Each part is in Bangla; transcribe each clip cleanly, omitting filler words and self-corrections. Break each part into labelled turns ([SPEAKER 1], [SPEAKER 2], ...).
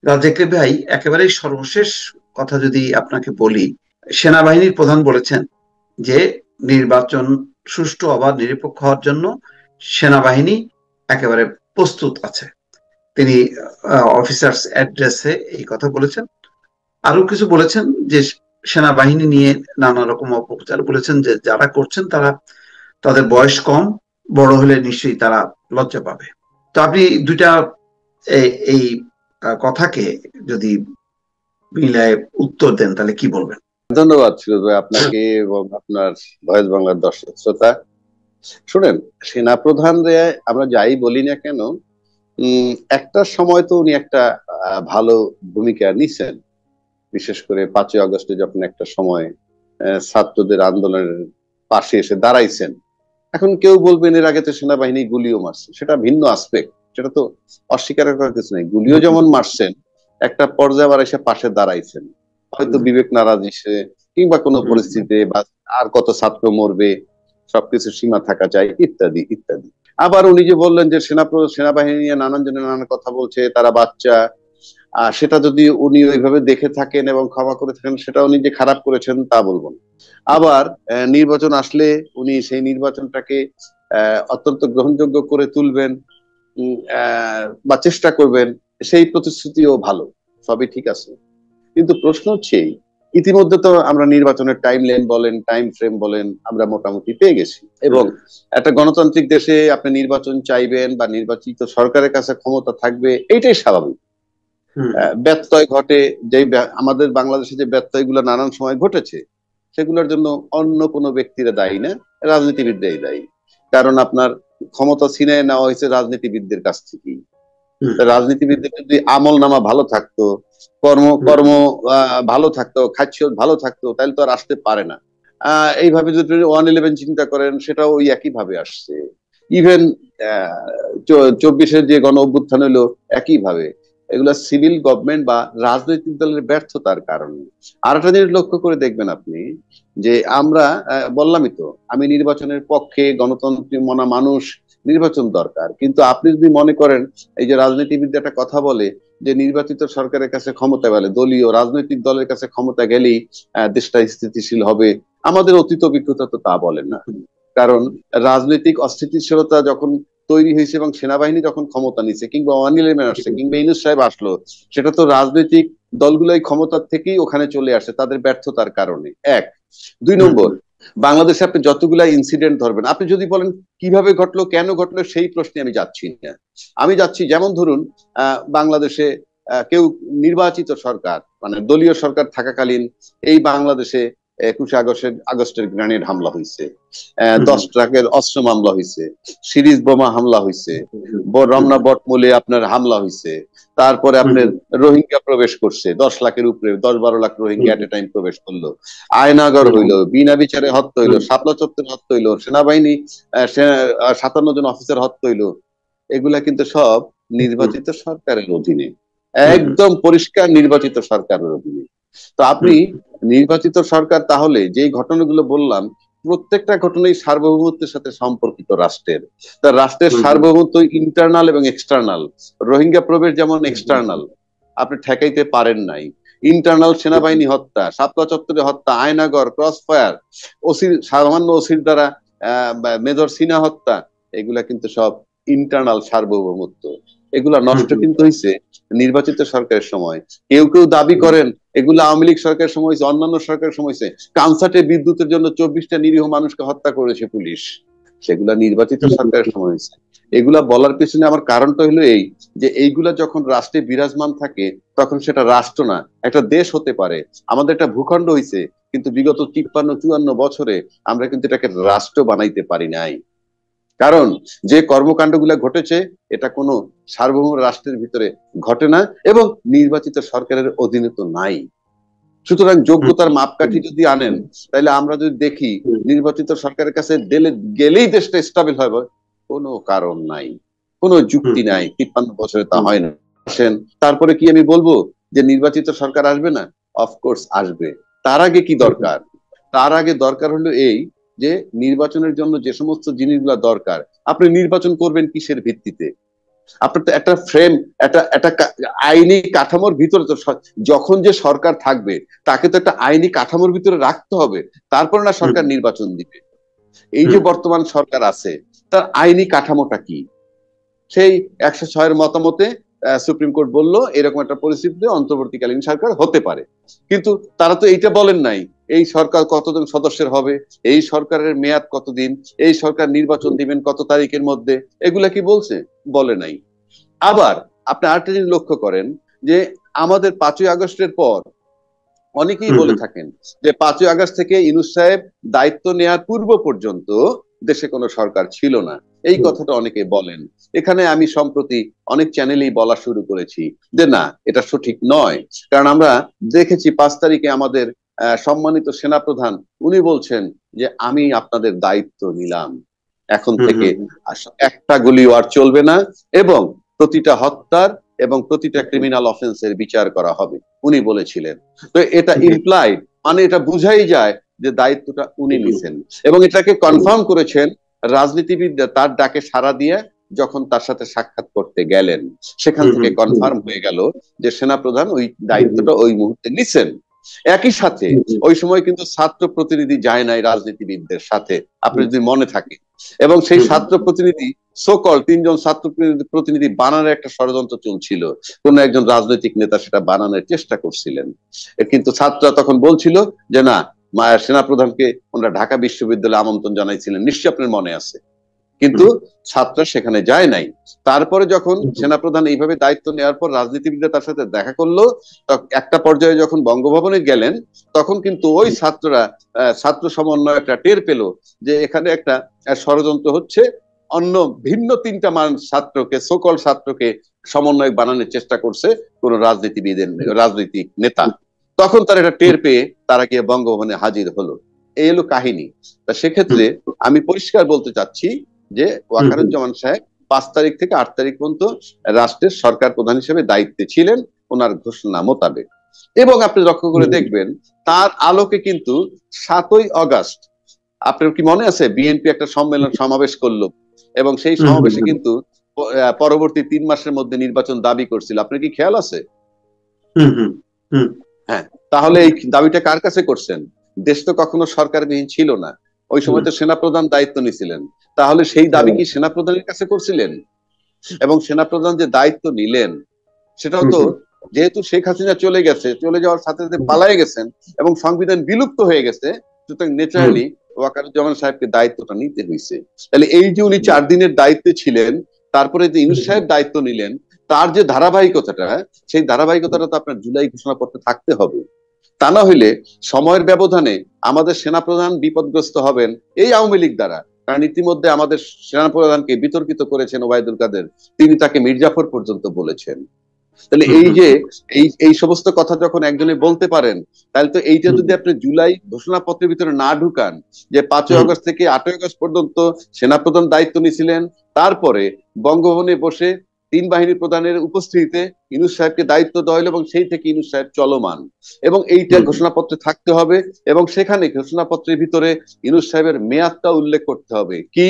[SPEAKER 1] রাজাকে ভাই, একেবারেই সর্বশেষ কথা যদি আপনাকে বলি, সেনাবাহিনীর প্রধান বলেছেন যে নির্বাচন সুষ্ঠু অবাধ নিরপেক্ষ হওয়ার জন্য সেনাবাহিনী একেবারে প্রস্তুত আছে। তিনি অফিসার্স অ্যাড্রেসে এই কথা বলেছেন। আরো কিছু বলেছেন যে সেনাবাহিনী নিয়ে নানা রকম অপপ্রচার বলেছেন, যে যারা করছেন তারা, তাদের বয়স কম, বড় হলে নিশ্চয়ই তারা লজ্জা পাবে। তো আপনি দুইটা এই কথাকে যদি মিলায় উত্তর দেন তাহলে কি বলবেন?
[SPEAKER 2] ধন্যবাদ ফিরোজ ভাই আপনাকে এবং আপনার ভয়েস বাংলার দর্শক শ্রোতা। শুনেন, সেনাপ্রধানরে আমরা যাই বলি না কেন, একটা সময় তো উনি একটা ভালো ভূমিকা নিছেন। বিশেষ করে 5ই আগস্টে যখন একটা সময় ছাত্রদের আন্দোলনের পাশে এসে দাঁড়াইছেন। এখন কেউ বলবেন এর আগে তো সেনাবাহিনী গুলিও মারছে, সেটা ভিন্ন আসপেক্ট, সেটা তো অস্বীকার করার কিছু নেই। গুলিও যেমন মারছেন, একটা পর্যায়ে আবার এসে পাশে দাঁড়াইছেন, হয়তো বিবেক নারাজ এসে কিংবা কোনো পরিস্থিতিতে, বা আর কত ছাত্র মরবে, সবকিছু সীমা থাকা চাই, ইত্যাদি ইত্যাদি। আবার উনি যে বললেন যে সেনাবাহিনী নিয়ে নানান জনের নানান কথা বলছে, তারা বাচ্চা, সেটা যদি উনি ওইভাবে দেখে থাকেন এবং ক্ষমা করে থাকেন, সেটা উনি যে খারাপ করেছেন তা বলবো না। আবার নির্বাচন আসলে উনি সেই নির্বাচনটাকে অত্যন্ত গ্রহণযোগ্য করে তুলবেন, বা চেষ্টা করবেন, সেই প্রতিশ্রুতিও ভালো, সবই ঠিক আছে। কিন্তু প্রশ্ন হচ্ছে, ইতিমধ্যে তো আমরা নির্বাচনের টাইম লাইন বলেন, টাইম ফ্রেম বলেন, আমরা মোটামুটি পেয়ে গেছি। এবং একটা গণতান্ত্রিক দেশে আপনি নির্বাচন চাইবেন বা নির্বাচিত সরকারের কাছে ক্ষমতা থাকবে, এইটাই স্বাভাবিক। ব্যত্যয় ঘটে, যে আমাদের বাংলাদেশে যে ব্যত্যয়গুলো নানান সময় ঘটেছে, সেগুলোর জন্য অন্য কোনো ব্যক্তিরা দায়ী না, রাজনীতিবিদরাই দায়ী। কারণ আপনার ক্ষমতা ছিনিয়ে নেওয়া হয়েছে রাজনীতিবিদদের কাছ থেকেই। রাজনীতিবিদদের যদি আমল নামা ভালো থাকতো, কর্ম কর্ম ভালো থাকতো, খাদ্য ভালো থাকতো, তাহলে তো আর আসতে পারে না। এইভাবে যদি 111 চিন্তা করেন, সেটাও ওই একই ভাবে আসছে। ইভেন 24-এর যে গণ অভ্যুত্থান হলো, একই ভাবে। এগুলা সিভিল গভর্নমেন্ট বা রাজনৈতিক দলের ব্যর্থতার কারণে। আর একটা জিনিস লক্ষ্য করে দেখবেন আপনি, যে আমরা বললামই তো, আমি নির্বাচনের পক্ষে, গণতন্ত্রী মনা মানুষ, নির্বাচন দরকার। কিন্তু আপনি যদি মনে করেন, এই যে রাজনীতিবিদ একটা কথা বলে যে নির্বাচিত সরকারের কাছে ক্ষমতা গেলে, দলীয় রাজনৈতিক দলের কাছে ক্ষমতা গেলেই দেশটা স্থিতিশীল হবে, আমাদের অতীত অভিজ্ঞতা তো তা বলে না। কারণ রাজনৈতিক অস্থিতিশীলতা যখন তৈরি হয়েছে এবং সেনাবাহিনী যখন ক্ষমতা নিচ্ছে, কিংবা 111 আসছে, কিংবা ইউনূস সাহেব আসলো, সেটা তো রাজনৈতিক দলগুলোই ক্ষমতার থেকেই ওখানে চলে আসে তাদের ব্যর্থতার কারণে। এক। 2 নম্বর, বাংলাদেশে আপনি যতগুলা ইনসিডেন্ট ধরবেন, আপনি যদি বলেন কিভাবে ঘটলো, কেন ঘটলো, সেই প্রশ্নে আমি যাচ্ছি না। আমি যাচ্ছি, যেমন ধরুন বাংলাদেশে কেউ নির্বাচিত সরকার, মানে দলীয় সরকার থাকাকালীন এই বাংলাদেশে 21 আগস্টের গ্রেনেড হামলা হয়েছে, 10 ট্রাকের অস্ত্র মামলা হয়েছে, সিরিজ বোমা হামলা হয়েছে, রমনা বটমূলে আপনার হামলা হয়েছে, তারপরে আপনার রোহিঙ্গা প্রবেশ করছে, 10 লাখের উপরে, 10-12 লাখ রোহিঙ্গা এট এ টাইম প্রবেশ করলো, আয়নাগর হইলো, বিনা বিচারে হত্যা হইলো, শাপলা চত্বরে হত্যা হইলো, সেনাবাহিনী 57 জন অফিসার হত্যা হইলো। এগুলা কিন্তু সব নির্বাচিত সরকারের অধীনে, একদম পরিষ্কার নির্বাচিত সরকারের অধীনে। তো আপনি নির্বাচিত সরকার, তাহলে যেই ঘটনাগুলো বললাম, প্রত্যেকটা ঘটনাই সার্বভৌমত্বের সাথে সম্পর্কিত রাষ্ট্রের। তা রাষ্ট্রের সার্বভৌমত্ব ইন্টারনাল এবং এক্সটার্নাল। রোহিঙ্গা প্রবেশ যেমন এক্সটার্নাল, আপনি ঠেকাইতে পারেন নাই। ইন্টারনাল সেনাবাহিনী হত্যা, শাপলা চত্বরে হত্যা, আয়নাগর, ক্রস ফায়ার, ওসির সামান্য ওসির দ্বারা মেজর সিনা হত্যা, এগুলা কিন্তু সব ইন্টারনাল সার্বভৌমত্ব। এগুলা নষ্ট কিন্তু হয়েছে নির্বাচিত সরকারের সময়। কেউ কেউ দাবি করেন এগুলো আওয়ামী লীগ সরকারের সময় হয়েছে, অন্যান্য সরকারের সময় হয়েছে। কানসাটে বিদ্যুতের জন্য 24টা নিরীহ মানুষকে হত্যা করেছে পুলিশ, সেগুলা নির্বাচিত সরকারের সময় হয়েছে। এগুলা বলার পিছনে আমার কারণটা হলো এই, যে এইগুলা যখন রাষ্ট্রে বিরাজমান থাকে, তখন সেটা রাষ্ট্র না, একটা দেশ হতে পারে। আমাদের একটা ভূখণ্ড হয়েছে, কিন্তু বিগত 53-54 বছরে আমরা কিন্তু এটাকে রাষ্ট্র বানাইতে পারি নাই। কারণ যে কর্মকাণ্ডগুলো ঘটেছে, এটা কোনো সার্বভৌম রাষ্ট্রের ভিতরে ঘটে না, এবং নির্বাচিত সরকারের অধীনে তো নাই। সুতরাং যোগ্যতার মাপকাঠি যদি আনেন, তাহলে আমরা যদি দেখি নির্বাচিত সরকারের কাছে গেলেই দেশটা স্টেবল হবে, কোনো কারণ নাই, কোনো যুক্তি নাই। 53 বছরে তা হয় না। আসেন, তারপরে কি আমি বলবো যে নির্বাচিত সরকার আসবে না? অফকোর্স আসবে। তার আগে কি দরকার? তার আগে দরকার হলো এই, যে নির্বাচনের জন্য যে সমস্ত জিনিসগুলো দরকার, আপনি নির্বাচন করবেন কিসের ভিত্তিতে? আপনার তো একটা ফ্রেম, একটা আইনি কাঠামোর ভিতরে তো যখন যে সরকার থাকবে তাকে তো একটা আইনি কাঠামোর ভিতরে রাখতে হবে, তারপরে না সরকার নির্বাচন দিবে। এই যে বর্তমান সরকার আছে তার আইনি কাঠামোটা কি? সেই 106-এর মতামতে সুপ্রিম কোর্ট বলল এরকম একটা পরিস্থিতিতে অন্তর্বর্তীকালীন সরকার হতে পারে, কিন্তু তারা তো এইটা বলেন নাই এই সরকার কতজন সদস্যের হবে, এই সরকারের মেয়াদ কতদিন, এই সরকার নির্বাচন দিবেন কত তারিখের মধ্যে, এগুলা কি বলছে? বলে নাই। আবার আপনি আরেকটা জিনিস লক্ষ্য করেন যে আমাদের 5ই আগস্টের পর অনেকেই বলে থাকেন যে 5ই আগস্ট থেকে ইউনূস সাহেব দায়িত্ব নেওয়ার পূর্ব পর্যন্ত দেশে কোনো সরকার ছিল না, এই কথাটা অনেকে বলেন। এখানে আমি সম্প্রতি অনেক চ্যানেলেই বলা শুরু করেছি যে না, এটা সঠিক নয়। কারণ আমরা দেখেছি 5 তারিখে আমাদের সম্মানিত সেনাপ্রধান উনি বলছেন যে আমি আপনাদের দায়িত্ব নিলাম, এখন থেকে একটা গুলিও আর চলবে না এবং প্রতিটা হত্যার এবং প্রতিটা ক্রিমিনাল অফেন্সের বিচার করা হবে, উনি বলেছিলেন। তো এটা ইমপ্লাইড, মানে এটা বুঝাই যায় যে দায়িত্বটা উনি নিছেন এবং এটাকে কনফার্ম করেছেন রাজনীতিবিদরা তার ডাকে সাড়া দিয়ে যখন তার সাথে সাক্ষাৎ করতে গেলেন, সেখান থেকে কনফার্ম হয়ে গেল যে সেনাপ্রধান ওই দায়িত্বটা ওই মুহূর্তে নিছেন। একই সাথে ওই সময় কিন্তু ছাত্র প্রতিনিধি যায় নাই রাজনীতিবিদদের সাথে, আপনি যদি মনে থাকে, এবং সেই ছাত্র প্রতিনিধি সকল 3জন ছাত্র প্রতিনিধি বানানোর একটা ষড়যন্ত্র চলছিল, কোন একজন রাজনৈতিক নেতা সেটা বানানোর চেষ্টা করছিলেন, কিন্তু ছাত্ররা তখন বলছিল যে না, সেনাপ্রধানকে ওনারা ঢাকা বিশ্ববিদ্যালয়ে আমন্ত্রণ জানাইছিলেন, নিশ্চয়ই আপনার মনে আছে, কিন্তু ছাত্ররা সেখানে যায় নাই। তারপরে যখন সেনাপ্রধান এইভাবে দায়িত্ব নেওয়ার পর রাজনীতিবিদরা তার সাথে দেখা করলো, একটা পর্যায়ে যখন বঙ্গভবনে গেলেন তখন কিন্তু ওই ছাত্ররা ছাত্র সমন্বয়করা টের পেল যে এখানে একটা ষড়যন্ত্র হচ্ছে, অন্য ভিন্ন 3টা ছাত্রকে, সকল ছাত্রকে সমন্বয়ক বানানোর চেষ্টা করছে কোন রাজনৈতিক নেতা। তখন তারা এটা টের পেয়ে তারা গিয়ে বঙ্গভবনে হাজির হলো। এই হলো কাহিনী। তা সেক্ষেত্রে আমি পরিষ্কার বলতে চাচ্ছি যে ওয়াকারুজ্জামান সাহেব 5 তারিখ থেকে 8 তারিখ পর্যন্ত রাষ্ট্রের সরকার প্রধান হিসেবে দায়িত্বে ছিলেন ওনার ঘোষণা মোতাবেক। এবং আপনি লক্ষ্য করে দেখবেন তার আলোকে কিন্তু 7ই আগস্ট, আপনার কি মনে আছে বিএনপি একটা সমাবেশ করলো এবং সেই সমাবেশে কিন্তু পরবর্তী 3 মাসের মধ্যে নির্বাচন দাবি করছিল, আপনার কি খেয়াল আছে? হ্যাঁ, তাহলে এই দাবিটা কার কাছে করছেন? দেশ তো কখনো সরকারবিহীন ছিল না, ওই সময় তো সেনাপ্রধান দায়িত্ব নিছিলেন, তাহলে সেই দাবি কি সেনাপ্রধানের কাছে করছিলেন? এবং সেনাপ্রধান যে দায়িত্ব নিলেন সেটাও তো, যেহেতু শেখ হাসিনা চলে গেছে, চলে যাওয়ার সাথে সাথে পালায়ে গেছেন এবং সংবিধান বিলুপ্ত হয়ে গেছে, সুতরাং ন্যাচারালি ওয়াকারুজ্জামান সাহেবকে দায়িত্বটা নিতে হয়েছে। তাহলে এই যে উনি 4 দিনের দায়িত্বে ছিলেন, তারপরে যে ইউনূস সাহেব দায়িত্ব নিলেন, তার যে ধারাবাহিকতাটা, সেই ধারাবাহিকতাটা তো আপনার জুলাই ঘোষণাপত্রে থাকতে হবে। তা না হইলে সময়ের ব্যবধানে আমাদের সেনাপ্রধান বিপদগ্রস্ত হবেন এই আওয়ামী লীগ দ্বারা। কারণ ইতিমধ্যে আমাদের সেনাপ্রধানকে বিতর্কিত করেছেন ওবায়দুল কাদের, তিনি তাকে মির্জাফর পর্যন্ত বলেছেন। তাহলে এই যে এই সমস্ত কথা যখন একজনে বলতে পারেন, তাহলে তো এইটা যদি আপনি জুলাই ঘোষণাপত্রের ভিতরে না ঢুকান যে 5ই আগস্ট থেকে 8ই আগস্ট পর্যন্ত সেনাপ্রধান দায়িত্ব নিয়েছিলেন, তারপরে বঙ্গভবনে বসে 3 বাহিনী প্রধানের উপস্থিতিতে ইউনূস সাহেবকে দায়িত্ব দেওয়া হলো এবং সেই থেকে ইউনূস সাহেব চলমান, এবং এইটা ঘোষণাপত্রে থাকতে হবে এবং সেখানে ঘোষণাপত্রের ভিতরে ইউনূস সাহেবের মেয়াদটা উল্লেখ করতে হবে কি,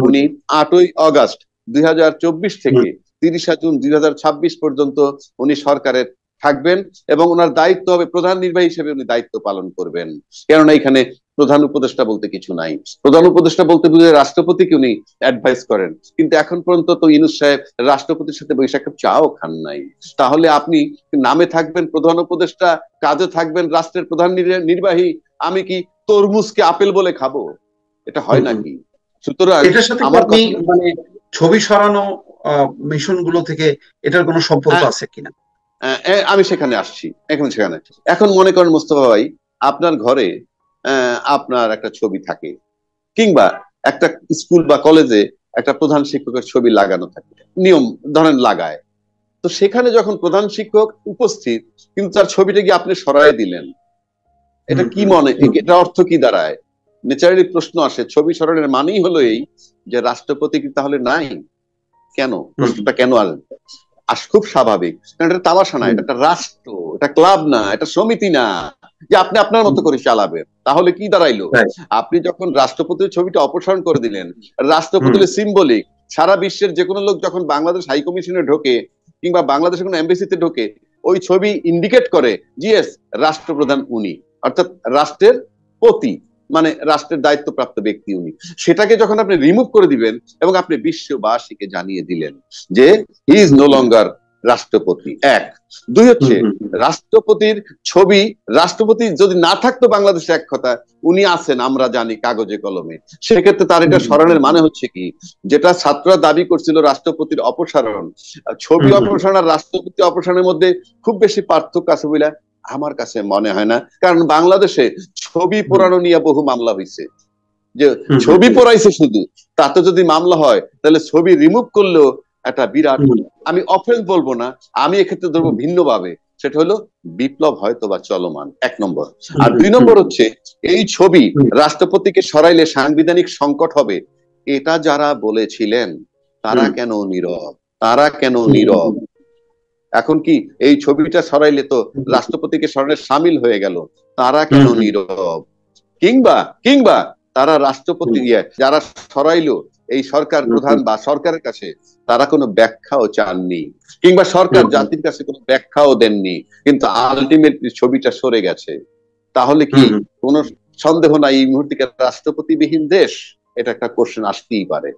[SPEAKER 2] উনি 8ই আগস্ট 2024 থেকে 30 জুন 2026 পর্যন্ত উনি সরকারের থাকবেন এবং ওনার দায়িত্ব হবে প্রধান নির্বাহী হিসেবে উনি দায়িত্ব পালন করবেন। কেননা এখানে প্রধান উপদেষ্টা বলতে কিছু নাই, প্রধান উপদেষ্টা বলতে বুঝে রাষ্ট্রপতিকে উনি অ্যাডভাইস করেন, কিন্তু এখন পর্যন্ত তো ইউনূস সাহেব রাষ্ট্রপতির সাথে বৈশাখ চাও খান নাই। তাহলে আপনি নামে থাকবেন প্রধান উপদেষ্টা, কাজে থাকবেন রাষ্ট্রের প্রধান নির্বাহী, আমি কি তরমুজকে আপেল বলে খাবো? এটা হয় নাকি? সুতরাং
[SPEAKER 1] এটার সাথে আপনি মানে ছবি সরানো মিশন গুলো থেকে এটার কোনো সম্পর্ক আছে কিনা?
[SPEAKER 2] আমি সেখানে আসছি, এখন মনে করেন মোস্তফা ভাই, আপনার ঘরে আপনার একটা ছবি থাকে, কিংবা একটা স্কুল বা কলেজে একটা প্রধান শিক্ষকের ছবি লাগানো থাকে, নিয়ম ধরেন লাগায়, তো সেখানে যখন প্রধান শিক্ষক উপস্থিত কিন্তু তার ছবিটা গিয়ে আপনি সরাই দিলেন, এটা কি মনে, এটা অর্থ কি দাঁড়ায়? ন্যাচারালি প্রশ্ন আসে, ছবি সরানোর মানেই হলো এই যে রাষ্ট্রপতি কি তাহলে নাই? কেন প্রশ্নটা কেন আসবে? খুব স্বাভাবিক, কারণ এটা তামাশা না, এটা একটা রাষ্ট্র, এটা ক্লাব না, এটা সমিতি না যে আপনি আপনার মতো করে চালাবেন। তাহলে কি দাঁড়াইলো, আপনি যখন রাষ্ট্রপতির ছবিটা অপসারণ করে দিলেন, রাষ্ট্রপতি সিম্বলিক, সারা বিশ্বের যে কোনো লোক যখন বাংলাদেশ হাই কমিশনে ঢোকে কিংবা বাংলাদেশের কোনো এমবেসিতে ঢোকে, ওই ছবি ইন্ডিকেট করে জিএস রাষ্ট্রপ্রধান উনি, অর্থাৎ রাষ্ট্রের পতি, মানে রাষ্ট্রের দায়িত্বপ্রাপ্ত ব্যক্তি উনি। সেটাকে যখন আপনি রিমুভ করে দিবেন এবং আপনি বিশ্ববাসীকে জানিয়ে দিলেন যে হি ইজ নো লঙ্গার রাষ্ট্রপতি, এক। দুই হচ্ছে রাষ্ট্রপতির ছবি, রাষ্ট্রপতি যদি না থাকতো বাংলাদেশে এক কথা, উনি আছেন আমরা জানি কাগজে কলমে, সেক্ষেত্রে তার এটা স্মরণের মানে হচ্ছে কি, যেটা ছাত্ররা দাবি করছিল রাষ্ট্রপতির অপসারণ, ছবি অপসারণ আর রাষ্ট্রপতি অপসারণের মধ্যে খুব বেশি পার্থক্য আছে বলে আমার কাছে মনে হয় না। কারণ বাংলাদেশে ছবি পোড়ানো নিয়ে বহু মামলা হয়েছে, যে ছবি পোড়াইছে শুধু, তাতে যদি মামলা হয় তাহলে ছবি রিমুভ করলেও একটা বিরাট, আমি অফেন্স বলবো না, আমি এক্ষেত্রে ধরবো ভিন্নভাবে, সেটা হলো বিপ্লব হয়তো বা চলমান, এক নম্বর। আর দুই নম্বর হচ্ছে এই ছবি রাষ্ট্রপতিকে সরাইলে সাংবিধানিক সংকট হবে, এটা যারা বলেছিলেন তারা কেন নীরব, তারা কেন নীরব? এখন কি এই ছবিটা সরাইলে তো রাষ্ট্রপতিকে স্মরণে সামিল হয়ে গেল, তারা কেন নীরব? কিংবা কিংবা তারা রাষ্ট্রপতি যারা সরাইলো এই সরকার প্রধান বা সরকারের কাছে তারা কোনো ব্যাখ্যাও চাননি, কিংবা সরকার জাতির কাছে কোনো ব্যাখ্যাও দেননি, কিন্তু আলটিমেটলি ছবিটা সরে গেছে। তাহলে কি কোনো সন্দেহ নাই এই মুহূর্তে রাষ্ট্রপতিবিহীন দেশ? এটা একটা কোশ্চেন আসতেই পারে,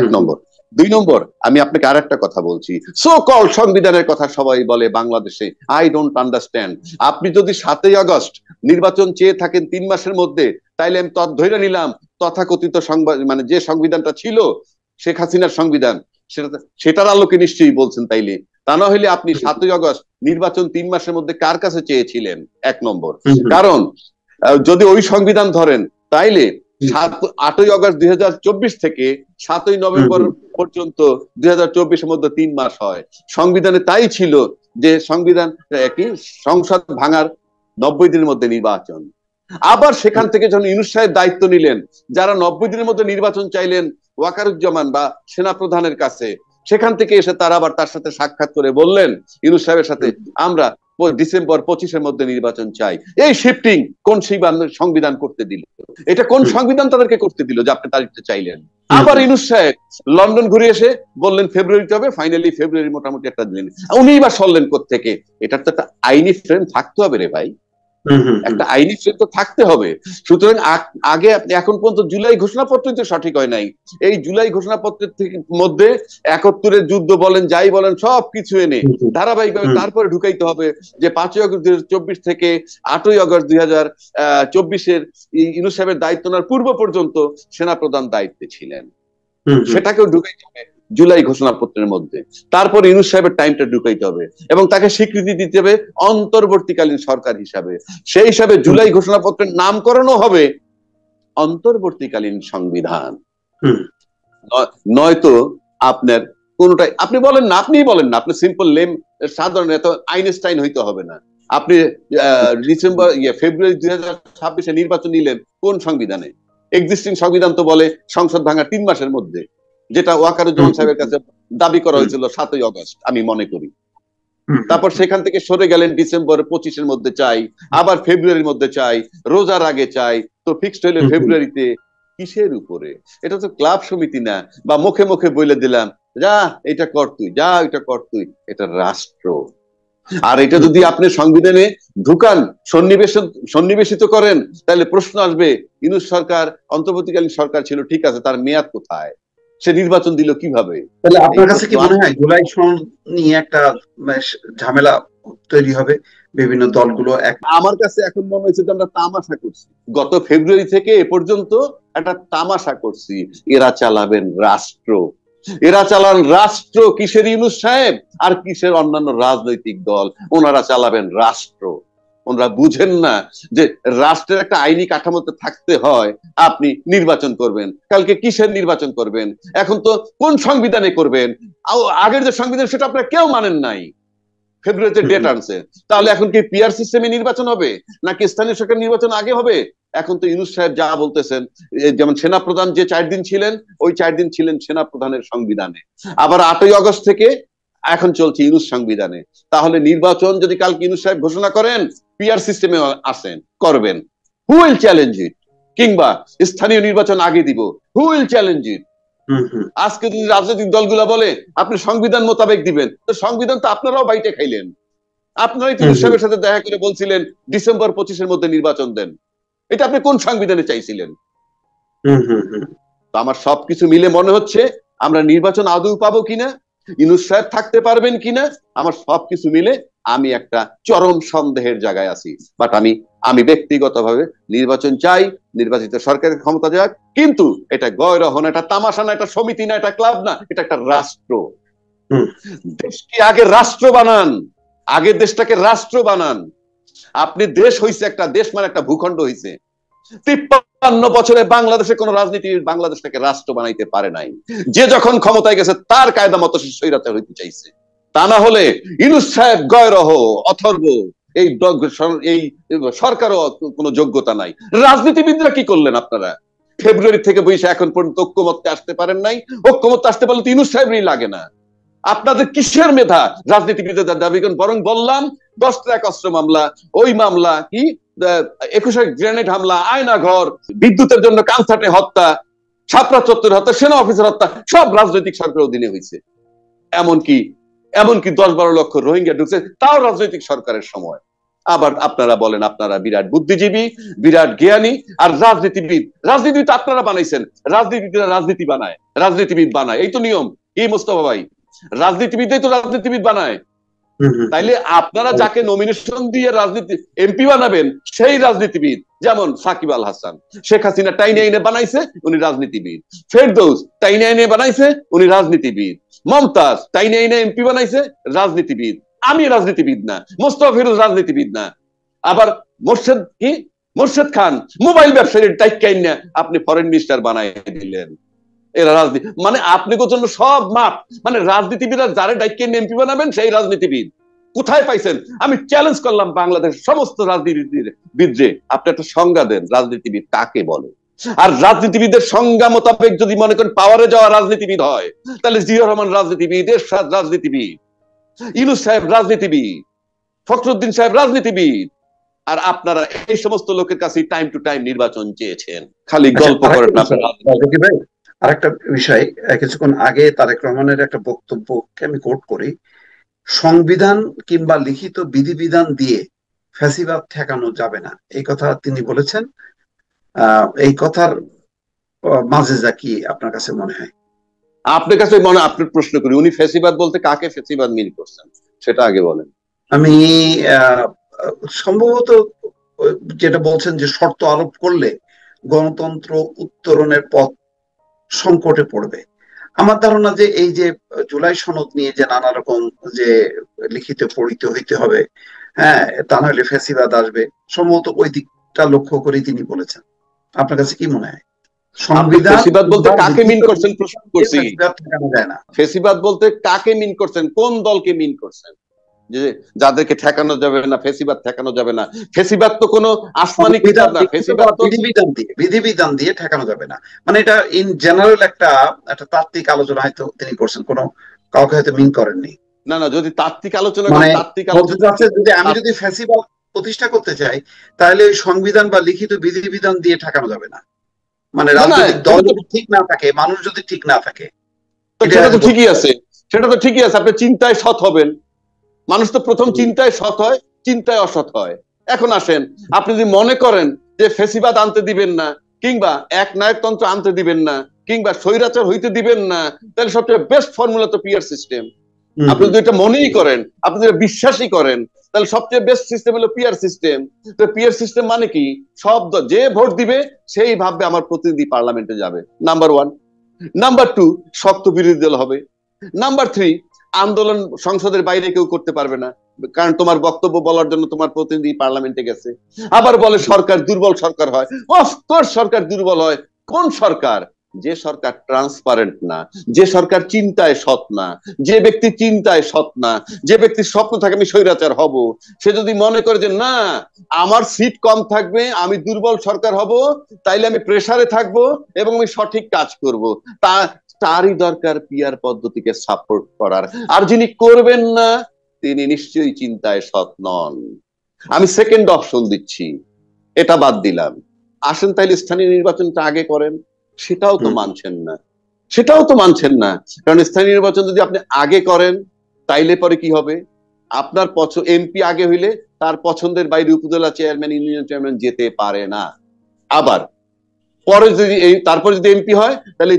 [SPEAKER 2] এক নম্বর। দুই নম্বর, আমি আপনাকে আর একটা কথা বলছি, সো কল সংবিধানের কথা সবাই বলে বাংলাদেশে, আই ডোন্ট আন্ডারস্ট্যান্ড। আপনি যদি 7ই আগস্ট নির্বাচন চেয়ে থাকেন 3 মাসের মধ্যে, তাইলে আমি ধরে নিলাম তথাকথিত মানে যে সংবিধানটা ছিল শেখ হাসিনার সংবিধান, সেটার আলোকে নিশ্চয়ই বলছেন, তাইলে তা না হলে আপনি 7ই আগস্ট নির্বাচন 3 মাসের মধ্যে কার কাছে চেয়েছিলেন? এক নম্বর। কারণ যদি ওই সংবিধান ধরেন তাইলে 8ই আগস্ট 2024 থেকে 7ই নভেম্বর পর্যন্ত 2024-এর মধ্যে 3 মাস হয়। সংবিধানে তাই ছিল যে সংবিধান কি সংসদ ভাঙার 90 দিনের মধ্যে নির্বাচন। আবার সেখান থেকে যখন ইউনূস সাহেব দায়িত্ব নিলেন, যারা 90 দিনের মধ্যে নির্বাচন চাইলেন ওয়াকারুজ্জামান বা সেনাপ্রধানের কাছে, সেখান থেকে এসে তারা আবার তার সাথে সাক্ষাৎ করে বললেন ইউনূস সাহেবের সাথে, আমরা ডিসেম্বর 25-এর মধ্যে নির্বাচন চাই। এই শিফটিং কোন সংবিধান করতে দিল? এটা কোন সংবিধান তাদেরকে করতে দিল যে আপনি তারিখটা চাইলেন? আবার ইউনূস সাহেব লন্ডন ঘুরে এসে বললেন ফেব্রুয়ারিতে হবে, ফাইনালি ফেব্রুয়ারি মোটামুটি একটা দিলেন। উনি বা সরলেন কোত্থেকে? এটার তো একটা আইনি ফ্রেম থাকতে হবে রে ভাই, একটা আইনি ফ্রেম তো থাকতে হবে। সুতরাং আগে এখন পর্যন্ত জুলাই ঘোষণাপত্রই তো সঠিক হয় নাই। এই জুলাই ঘোষণাপত্রের মধ্যে 71-এর যুদ্ধ বলেন, যাই বলেন, সবকিছু এনে ধারাবাহিকভাবে তারপরে ঢুকাইতে হবে যে 5ই আগস্ট 2024 থেকে 8ই আগস্ট 2024-এর ইউনূস সাহেবের দায়িত্ব নেওয়ার পূর্ব পর্যন্ত সেনাপ্রধান দায়িত্বে ছিলেন, সেটাকেও ঢুকাইতে হবে জুলাই ঘোষণাপত্রের মধ্যে। তারপর ইউনূস সাহেবের টাইমটা ঢুকাইতে হবে এবং তাকে স্বীকৃতি দিতে হবে অন্তর্বর্তীকালীন সরকার হিসাবে। সেই হিসাবে জুলাই ঘোষণাপত্রের নামকরণও হবে অন্তর্বর্তীকালীন সংবিধান। নয়তো আপনার কোনটাই আপনি বলেন না, আপনিই বলেন না, আপনি সিম্পল লেম সাধারণ এত আইনস্টাইন হইতে হবে না। আপনি ফেব্রুয়ারি 2026-এ নির্বাচন নিলেন কোন সংবিধানে? এক্সিস্টিং সংবিধান তো বলে সংসদ ভাঙা 3 মাসের মধ্যে, যেটা ওয়াকারুজ্জামান সাহেবের কাছে দাবি করা হয়েছিল 7ই আগস্ট আমি মনে করি। তারপর সেখান থেকে সরে গেলেন ডিসেম্বর 25-এর মধ্যে চাই, আবার ফেব্রুয়ারির মধ্যে চাই, রোজার আগে চাই, তো ফিক্সড হইলে ফেব্রুয়ারিতে। কিসের উপরে? এটা তো ক্লাব সমিতি না, বা মুখে মুখে বলে দিলাম যা এটা কর তুই, যা এটা কর তুই, এটা রাষ্ট্র। আর এটা যদি আপনি সংবিধানে ঢুকান, সন্নিবেশিত করেন, তাহলে প্রশ্ন আসবে ইউনূস সরকার অন্তর্বর্তীকালীন সরকার ছিল, ঠিক আছে, তার মেয়াদ কোথায়? সে নির্বাচন দিল কিভাবে?
[SPEAKER 1] তাহলে আপনার কাছে কি মনে হয় জুলাই সনদ নিয়ে একটা ঝামেলা তৈরি হবে? বিভিন্ন দলগুলো
[SPEAKER 2] আমার কাছে এখন মনে হয়েছে যে আমরা তামাশা করছি, গত ফেব্রুয়ারি থেকে এ পর্যন্ত একটা তামাশা করছি। এরা চালাবেন রাষ্ট্র, এরা চালান রাষ্ট্র। কিসের ইউনূস সাহেব আর কিসের অন্যান্য রাজনৈতিক দল, ওনারা চালাবেন রাষ্ট্র। ওনারা বুঝেন না যে রাষ্ট্রের একটা আইনি কাঠামোতে থাকতে হয়। আপনি নির্বাচন করবেন, কালকে কিসের নির্বাচন করবেন? এখন তো কোন সংবিধানে করবেন? আগের যে সংবিধান সেটা আপনারা কেউ মানেন নাই, ফেব্রুয়ারিতে ডেট আনছে। তাহলে এখন কি পিআর সিস্টেমে নির্বাচন হবে নাকি স্থানীয় সরকার নির্বাচন আগে হবে? এখন তো ইউনূস সাহেব যা বলতেছেন, যেমন সেনাপ্রধান যে 4 দিন ছিলেন, ওই 4 দিন ছিলেন সেনাপ্রধানের সংবিধানে, আবার 8ই আগস্ট থেকে এখন চলছে ইউনূস সংবিধানে। তাহলে নির্বাচন যদি কালকে ইউনূস সাহেব ঘোষণা করেন পিআর সিস্টেমে আসেন, করবেন, হু উইল চ্যালেঞ্জ ইট? কিংবা স্থানীয় নির্বাচন আগে দিব, হু উইল চ্যালেঞ্জ ইট?
[SPEAKER 1] হুম হুম
[SPEAKER 2] আজকে যদি রাজনৈতিক দলগুলা বলে আপনি সংবিধান মোতাবেক দিবেন, তো সংবিধান তো আপনারাও বাইটে খাইলেন। আপনারাই তো
[SPEAKER 1] হুম হুম
[SPEAKER 2] সাহেবের সাথে দেখা করে বলছিলেন ডিসেম্বর 25-এর মধ্যে নির্বাচন দেন। এটা আপনি কোন সংবিধানে চাইছিলেন?
[SPEAKER 1] হুম হুম হুম
[SPEAKER 2] তো আমার সবকিছু মিলে মনে হচ্ছে আমরা নির্বাচন আদৌ পাবো কিনা, ইউনূস সাহেব থাকতে পারবেন কিনা, আমার সবকিছু মিলে আমি একটা চরম সন্দেহের জায়গায় আছি। বাট আমি আমি ব্যক্তিগতভাবে নির্বাচন চাই, নির্বাচিত সরকারের ক্ষমতা যাক, কিন্তু এটা গয়রহ না, এটা তামাশা না, এটা সমিতি না, এটা ক্লাব না, এটা একটা রাষ্ট্র।
[SPEAKER 1] হুম
[SPEAKER 2] দেশকে আগে রাষ্ট্র বানান, আগে দেশটাকে রাষ্ট্র বানান। আপনি দেশ হইছে একটা, দেশ মানে একটা ভূখণ্ড হইছে। 53 বছরে বাংলাদেশে কোন রাজনীতিবিদ বাংলাদেশটাকে রাষ্ট্র বানাইতে পারে নাই। যে যখন ক্ষমতায় গেছে তার কায়দা মতো স্বৈরাচার হইতে চাইছে। তা না হলে ইউনূস সাহেব, গয়রহ, অথর্ব, এই এই সরকারও কোনো যোগ্যতা নাই। রাজনীতিবিদরা কি করলেন আপনারা? ফেব্রুয়ারি থেকে বসে এখন পর্যন্ত ঐক্যমত্যে আসতে পারেন নাই। ঐক্যমত্যে আসতে পারলে তো ইউনূস সাহেবই লাগে না। আপনাদের কিসের মেধা রাজনীতিবিদদের দাবি করেন? বরং বললাম 10 ট্রাক অস্ত্র মামলা, ওই মামলা কি 21 গ্রেনেড হামলা, আয়না ঘর, বিদ্যুতের জন্য কানসাটে হত্যা, ছাত্রা চত্বর হত্যা, সেনা অফিসার হত্যা, সব রাজনৈতিক সরকারের অধীনে হয়েছে। এমনকি এমনকি 10-12 লক্ষ রোহিঙ্গা ঢুকছে, তাও রাজনৈতিক সরকারের সময়। আবার আপনারা বলেন আপনারা বিরাট বুদ্ধিজীবী, বিরাট জ্ঞানী, আর রাজনীতিবিদ। রাজনীতিবিদ আপনারা বানাইছেন, রাজনীতিবিদরা রাজনীতি বানায়, রাজনীতিবিদ বানায়, এই তো নিয়ম। এই মোস্তফা ভাই, রাজনীতিবিদই তো রাজনীতিবিদ বানায়।
[SPEAKER 1] হুম হুম
[SPEAKER 2] তাইলে আপনারা যাকে নমিনেশন দিয়ে রাজনীতি এমপি বানাবেন সেই রাজনীতিবিদ। যেমন সাকিব আল হাসান, শেখ হাসিনা টাইনে আইনে বানাইছে, উনি রাজনীতিবিদ। ফেরদৌস টাইনে আইনে বানাইছে, উনি রাজনীতিবিদ। মমতাজ টাইনে আইনে এমপি বানাইছে, রাজনীতিবিদ। আমি রাজনীতিবিদ না, মোস্তফা ফিরোজ রাজনীতিবিদ না। আবার মোর্শেদ কি, মোর্শেদ খান মোবাইল ব্যবসায়ীর টাইকাইন না আপনি ফরেন মিনিস্টার বানাই দিলেন। এরা রাজনীতি মানে আপনাদের জন্য সব মাপ। মানে রাজনীতিবিদরা যারা ডাইকাইন এমপি বানাবেন সেই রাজনীতিবিদ। কোথায় পাইছেন? আমি চ্যালেঞ্জ করলাম বাংলাদেশের সমস্ত রাজনীতিবিদরে, আপনি একটা সংজ্ঞা দেন রাজনীতিবিদ কাকে বলে। আর রাজনীতিবিদের সংজ্ঞা মোতাবেক যদি মনে করেন পাওয়ারে যাওয়া রাজনীতিবিদ হয়, তাহলে জিয়াউর রহমান রাজনীতিবিদ, এরশাদ রাজনীতিবিদ, ইউনূস সাহেব রাজনীতিবিদ, ফখরুদ্দিন সাহেব রাজনীতিবিদ। আর আপনারা এই সমস্ত লোকের কাছে টাইম টু টাইম নির্বাচন চেয়েছেন, খালি
[SPEAKER 1] আচ্ছা,
[SPEAKER 2] গল্প করেন আপনারা।
[SPEAKER 1] আরেকটা বিষয়, কিছুক্ষণ আগে তারেক রহমানের একটা বক্তব্যকে আমি কোট করি: সংবিধান কিংবা লিখিত বিধিবিধান দিয়ে ফ্যাসিবাদ ঠেকানো যাবে না, এই কথা তিনি বলেছেন। এই কথার মাজেজা কি আপনার কাছে মনে হয়?
[SPEAKER 2] আপনার কাছে মনে, আপনার প্রশ্ন করি, উনি ফেসিবাদ বলতে কাকে ফেসিবাদ মিন করছেন সেটা আগে বলেন।
[SPEAKER 1] আমি আহ, সম্ভবত যেটা বলছেন যে শর্ত আরোপ করলে গণতন্ত্র উত্তরণের পথ সংকটে পড়বে। আমার ধারণা যে এই যে জুলাই সনদ নিয়ে যে নানা রকম যে লিখিত পড়িত হইতে হবে, হ্যাঁ, তা নাহলে ফ্যাসিবাদ আসবে, সম্ভবত ওই দিকটা লক্ষ্য করেই তিনি বলেছেন। আপনার কাছে কি মনে হয়?
[SPEAKER 2] আপনি
[SPEAKER 1] সংবিধান
[SPEAKER 2] ফেসিবাদ বলতে
[SPEAKER 1] বা
[SPEAKER 2] কাকে মিন
[SPEAKER 1] লিখিত
[SPEAKER 2] করছেন প্রশ্ন করছি।
[SPEAKER 1] ফ্যাসিবাদ ঠেকানো যায় না।
[SPEAKER 2] ফেসিবাদ বলতে কাকে মিন করছেন, কোন দলকে মিন করছেন? যে যাদেরকে ঠেকানো যাবে না, ফেসিবাদ ঠেকানো যাবে না। ফেসিবাদ তো কোনো আসমানি কিতাব
[SPEAKER 1] সংবিধান
[SPEAKER 2] না,
[SPEAKER 1] লিখিত বা
[SPEAKER 2] ফেসিবাদ তো
[SPEAKER 1] বিধিবিধান দিয়ে ঠেকানো যাবে না, মানে এটা ইন জেনারেল একটা একটা তাত্ত্বিক আলোচনা হয়তো তিনি করছেন, কোনো কাউকে হয়তো মিন করেননি।
[SPEAKER 2] না না, যদি তাত্ত্বিক আলোচনা
[SPEAKER 1] মানে
[SPEAKER 2] করেন, তাত্ত্বিক
[SPEAKER 1] বলতে
[SPEAKER 2] আলোচনা
[SPEAKER 1] চাচ্ছে যদি আমি যদি ফ্যাসিবাদ প্রতিষ্ঠা করতে চাই, তাহলে ওই সংবিধান বা লিখিত বিধিবিধান দিয়ে ঠেকানো যাবে না। মানে
[SPEAKER 2] না না,
[SPEAKER 1] রাজনৈতিক দল যদি ঠিক না থাকে, মানুষ যদি ঠিক না থাকে, এটা
[SPEAKER 2] সেটা তো
[SPEAKER 1] বলতে
[SPEAKER 2] ঠিকই
[SPEAKER 1] চাচ্ছে।
[SPEAKER 2] আছে, সেটা তো ঠিকই আছে, আপনি চিন্তায় সৎ হবেন। মানুষ তো প্রথম চিন্তায় সৎ হয়, চিন্তায় অসৎ হয়। এখন আসেন, আপনি যদি মনে করেন যে ফেসিবাদ আনতে দিবেন না, কিংবা এক নায়কতন্ত্র আনতে দিবেন না, কিংবা স্বৈরাচার হইতে দিবেন না, তাহলে সবচেয়ে বেস্ট ফর্মুলা তো পিয়ার সিস্টেম।
[SPEAKER 1] হম
[SPEAKER 2] আপনি
[SPEAKER 1] হম
[SPEAKER 2] যদি এটা মনেই করেন, আপনি যদি বিশ্বাসই করেন, তাহলে সবচেয়ে বেস্ট সিস্টেম হলো পিয়ার সিস্টেম। তো পিয়ার সিস্টেম মানে কি? সব যে ভোট দিবে সেই ভাববে আমার প্রতিনিধি পার্লামেন্টে যাবে, নাম্বার ওয়ান। নাম্বার টু, শক্ত বিরোধী দল হবে। নাম্বার থ্রি, আন্দোলন সংসদের বাইরে কেউ করতে পারবে না, কারণ তোমার বক্তব্য বলার জন্য তোমার প্রতিনিধি পার্লামেন্টে গেছে। আবার বলে সরকার দুর্বল সরকার হয়। অফকোর্স সরকার দুর্বল হয়। কোন সরকার? যে সরকার ট্রান্সপারেন্ট না, যে সরকার চিন্তায় সৎ না, যে ব্যক্তি চিন্তায় সৎ না, যে ব্যক্তির স্বপ্ন থাকে আমি স্বৈরাচার হব, সে যদি মনে করে যে না আমার সিট কম থাকবে, আমি দুর্বল সরকার হব, তাইলে আমি প্রেসারে থাকবো এবং আমি সঠিক কাজ করব, তা তারই দরকার পিয়ার পদ্ধতিকে সাপোর্ট করার। আর যিনি করবেন না তিনি নিশ্চয়ই চিন্তায় সৎ নন। আমি সেকেন্ড অপশন দিচ্ছি, এটা বাদ দিলাম। আসেন তাইলে স্থানীয় নির্বাচনটা আগে করেন, সেটাও তো
[SPEAKER 1] হম
[SPEAKER 2] মানছেন না। সেটাও তো মানছেন না। কারণ স্থানীয় নির্বাচন যদি আপনি আগে করেন তাইলে পরে কি হবে, আপনার এমপি আগে হইলে তার পছন্দের বাইরে উপজেলা চেয়ারম্যান, ইউনিয়ন চেয়ারম্যান যেতে পারে না। আবার পরে যদি তারপরে যদি এমপি হয়, তাহলে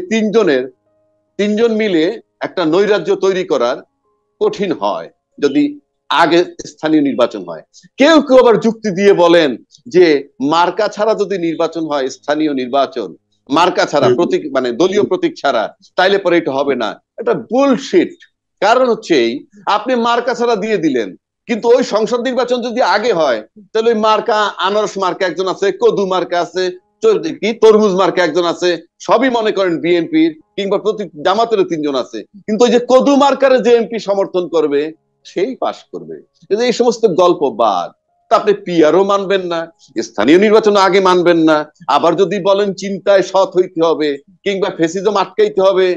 [SPEAKER 2] তিনজন মিলে একটা নৈরাজ্য তৈরি করার কঠিন হয় যদি আগে স্থানীয় নির্বাচন হয়। কেউ কেউ আবার যুক্তি দিয়ে বলেন যে মার্কা ছাড়া যদি নির্বাচন হয়, স্থানীয় নির্বাচন মার্কা ছাড়া, প্রতীক মানে দলীয় প্রতীক ছাড়া, তাইলে পরে এটা হবে না। এটা বুলশিট। কারণ হচ্ছে আপনি মার্কা ছাড়া দিয়ে দিলেন, কিন্তু ওই সংসদ নির্বাচন যদি আগে হয়, তাহলে ওই মার্কা, আনারস মার্কা একজন আছে, কদু মার্কা আছে, কি তরমুজ মার্কা একজন আছে, সবই মনে করেন বিএনপির, কিংবা প্রতীক জামাতেরও 3 জন আছে, কিন্তু ওই যে কদু মার্কারে যে এমপি সমর্থন করবে সেই পাশ করবে। এই সমস্ত গল্প বাদ। আপনি পিআরও মানবেন না, স্থানীয় নির্বাচন আগে মানবেন না, আবার যদি বলেন চিন্তায় সৎ হইতে হবে কিংবা ফেসিজম আটকাইতে হবে,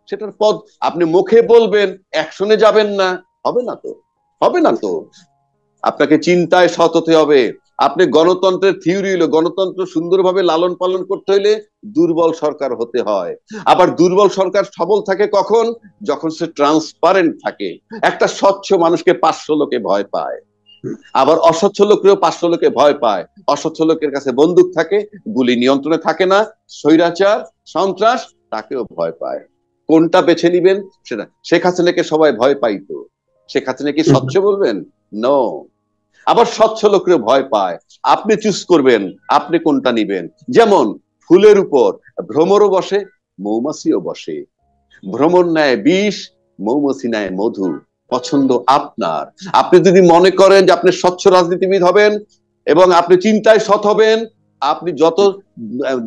[SPEAKER 2] সেটার পদ আপনি মুখে বলবেন, অ্যাকশনে যাবেন না, হবে না তো, হবে না তো। আপনাকে চিন্তায় সৎ হতে হবে। আপনি গণতন্ত্রের থিওরি হলো, গণতন্ত্র সুন্দরভাবে লালন পালন করতে হইলে দুর্বল সরকার হতে হয়। আবার দুর্বল সরকার সবল থাকে কখন? যখন সে ট্রান্সপারেন্ট থাকে। একটা স্বচ্ছ মানুষকে 500 লোকে ভয় পায়, আবার অস্বচ্ছ লোকেও 500 লোকে ভয় পায়। অস্বচ্ছ লোকের কাছে বন্দুক থাকে, গুলি নিয়ন্ত্রণে থাকে না, স্বৈরাচার, সন্ত্রাস, তাকেও ভয় পায়। কোনটা বেছে নিবেন? সেটা শেখ হাসিনাকে সবাই ভয় পাইতো, শেখ হাসিনা কি স্বচ্ছ বলবেন? নো। আবার স্বচ্ছ লোকের ভয় পায়। আপনি চুজ করবেন আপনি কোনটা নিবেন। যেমন ফুলের উপর ভ্রমরও বসে, মৌমাছিও বসে। ভ্রমর নেয় বিষ, মৌমাছি নেয় মধু। পছন্দ আপনার। আপনি যদি মনে করেন যে আপনি স্বচ্ছ রাজনীতিবিদ হবেন এবং আপনি চিন্তায় সৎ হবেন, আপনি যত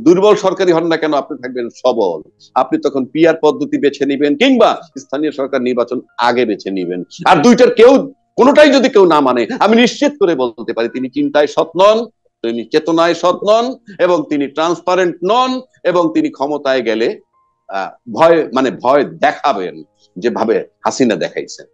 [SPEAKER 2] দুর্বল সরকারি হন না কেন, আপনি থাকবেন সবল। আপনি তখন পিআর পদ্ধতি বেছে নিবেন কিংবা স্থানীয় সরকার নির্বাচন আগে বেছে নিবেন। আর দুইটার কোনোটাই যদি কেউ না মানে, আমি নিশ্চিত করে বলতে পারি তিনি চিন্তায় সৎ নন, তিনি চেতনায় সৎ নন, এবং তিনি ট্রান্সপারেন্ট নন, এবং তিনি ক্ষমতায় গেলে ভয় দেখাবেন যেভাবে হাসিনা দেখাইছেন।